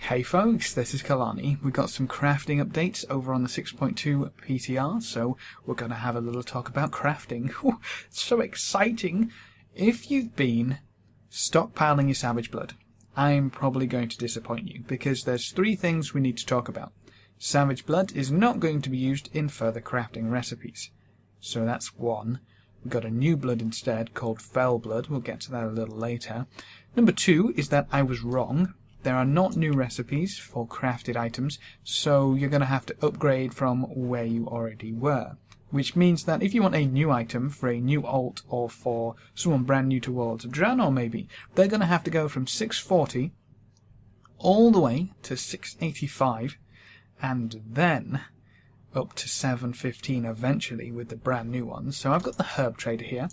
Hey folks, this is Kalani. We got some crafting updates over on the 6.2 PTR, so we're going to have a little talk about crafting. It's so exciting! If you've been stockpiling your Savage Blood, I'm probably going to disappoint you, because there's 3 things we need to talk about. Savage Blood is not going to be used in further crafting recipes. So that's 1. We've got a new blood instead called Felblood. We'll get to that a little later. Number 2 is that I was wrong. There are not new recipes for crafted items, so you're going to have to upgrade from where you already were. Which means that if you want a new item for a new alt or for someone brand new to Worlds of Draenor maybe, they're going to have to go from 640 all the way to 685 and then up to 715 eventually with the brand new ones. So I've got the herb trader here.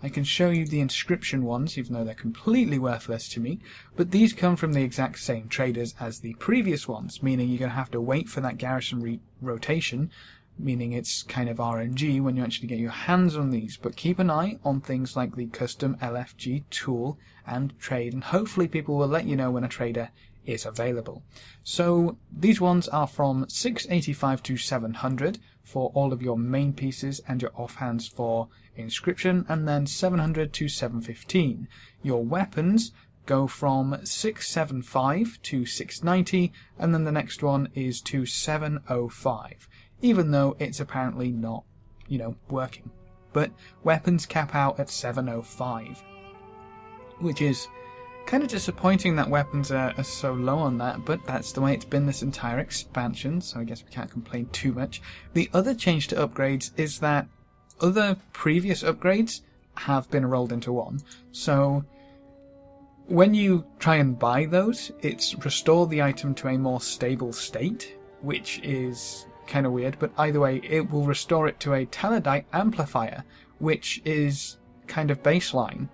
I can show you the inscription ones, even though they're completely worthless to me, but these come from the exact same traders as the previous ones, meaning you're going to have to wait for that garrison rotation, meaning it's kind of RNG when you actually get your hands on these. But keep an eye on things like the custom LFG tool and trade, and hopefully people will let you know when a trader is available. So these ones are from 685 to 700 for all of your main pieces and your offhands for inscription, and then 700 to 715. Your weapons go from 675 to 690, and then the next one is to 705, even though it's apparently not, working. But weapons cap out at 705, which is kind of disappointing that weapons are so low on that, but that's the way it's been this entire expansion, so I guess we can't complain too much. The other change to upgrades is that other previous upgrades have been rolled into one. So when you try and buy those, it's restore the item to a more stable state, which is kind of weird, but either way, it will restore it to a Talidite amplifier, which is kind of baseline,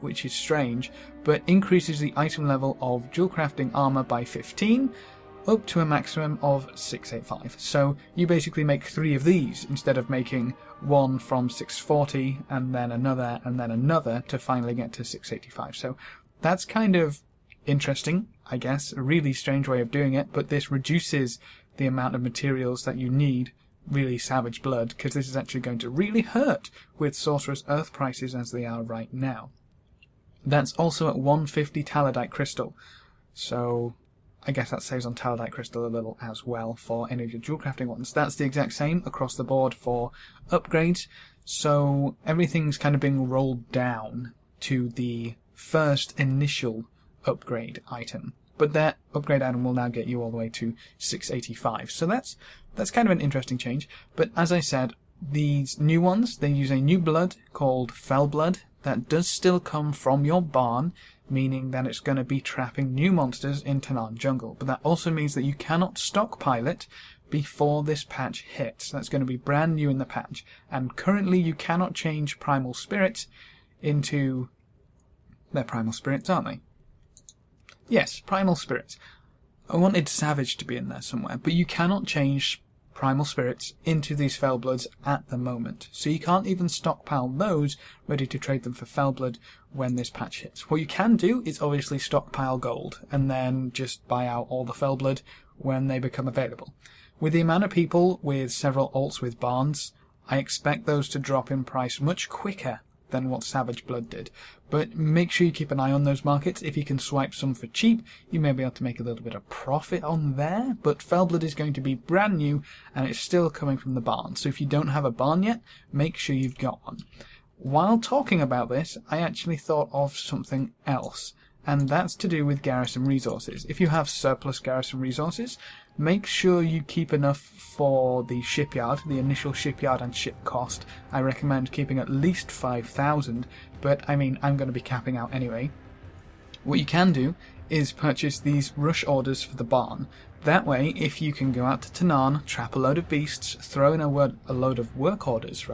which is strange, but increases the item level of dual crafting armor by 15 up to a maximum of 685. So you basically make 3 of these instead of making one from 640 and then another to finally get to 685. So that's kind of interesting, I guess, a really strange way of doing it, but this reduces the amount of materials that you need, really Savage Blood, because this is actually going to really hurt with Sorcerer's Earth prices as they are right now. That's also at 150 Talidite Crystal, so I guess that saves on Talidite Crystal a little as well for any of your dual crafting ones. That's the exact same across the board for upgrades, so everything's kind of being rolled down to the first initial upgrade item. But that upgrade item will now get you all the way to 685, so that's kind of an interesting change. But as I said, these new ones, they use a new blood called Felblood that does still come from your barn, meaning that it's going to be trapping new monsters in Tanan Jungle. But that also means that you cannot stockpile it before this patch hits. That's going to be brand new in the patch. And currently you cannot change Primal Spirits into... They're Primal Spirits, aren't they? Yes, Primal Spirits. I wanted Savage to be in there somewhere, but you cannot change Primal Spirits into these Felbloods at the moment. So you can't even stockpile those ready to trade them for Felblood when this patch hits. What you can do is obviously stockpile gold and then just buy out all the Felblood when they become available. With the amount of people with several alts with barns, I expect those to drop in price much quicker than what Savage Blood did. But make sure you keep an eye on those markets. If you can swipe some for cheap, you may be able to make a little bit of profit on there. But Felblood is going to be brand new and it's still coming from the barn. So if you don't have a barn yet, make sure you've got one. While talking about this, I actually thought of something else, and that's to do with garrison resources. If you have surplus garrison resources, make sure you keep enough for the shipyard, the initial shipyard and ship cost. I recommend keeping at least 5,000, but I mean, I'm going to be capping out anyway. What you can do is purchase these rush orders for the barn. That way, if you can go out to Tanan, trap a load of beasts, throw in a load of work orders,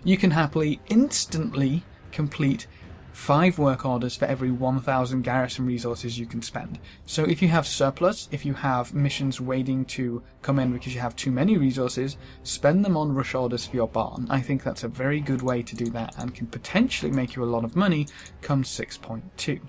you can happily, instantly complete 5 work orders for every 1,000 garrison resources you can spend. So if you have surplus, if you have missions waiting to come in because you have too many resources, spend them on rush orders for your barn. I think that's a very good way to do that and can potentially make you a lot of money come 6.2.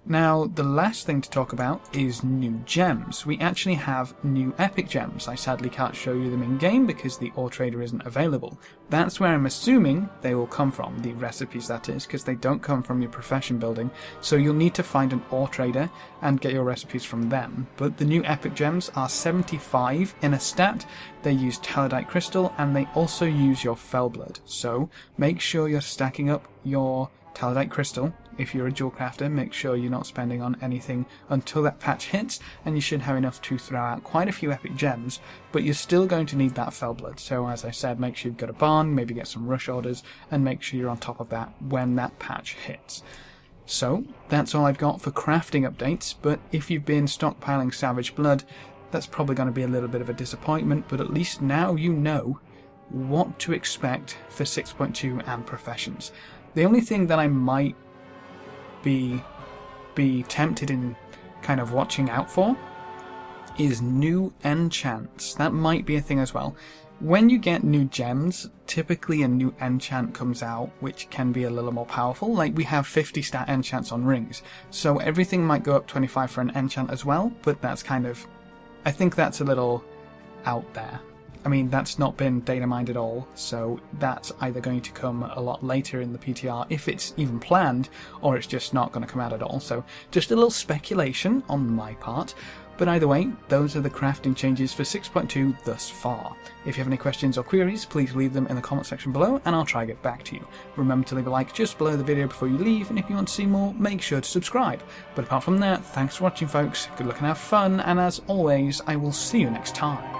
Now, the last thing to talk about is new gems. We actually have new epic gems. I sadly can't show you them in game because the ore trader isn't available. That's where I'm assuming they will come from, the recipes that is, because they don't come from your profession building. So you'll need to find an ore trader and get your recipes from them. But the new epic gems are 75 in a stat. They use talidite crystal and they also use your Felblood. So make sure you're stacking up your talidite crystal. If you're a dual crafter, make sure you're not spending on anything until that patch hits, and you should have enough to throw out quite a few epic gems, but you're still going to need that Felblood. So as I said, make sure you've got a barn, maybe get some rush orders, and make sure you're on top of that when that patch hits. So that's all I've got for crafting updates, but if you've been stockpiling Savage Blood, that's probably going to be a little bit of a disappointment, but at least now you know what to expect for 6.2 and professions. The only thing that I might be tempted in kind of watching out for is new enchants. That might be a thing as well. When you get new gems, typically a new enchant comes out which can be a little more powerful. Like we have 50 stat enchants on rings, so everything might go up 25 for an enchant as well, but that's kind of, I think that's a little out there. I mean, that's not been data mined at all, so that's either going to come a lot later in the PTR if it's even planned, or it's just not going to come out at all. So just a little speculation on my part. But either way, those are the crafting changes for 6.2 thus far. If you have any questions or queries, please leave them in the comment section below and I'll try to get back to you. Remember to leave a like just below the video before you leave, and if you want to see more, make sure to subscribe. But apart from that, thanks for watching folks, good luck and have fun, and as always, I will see you next time.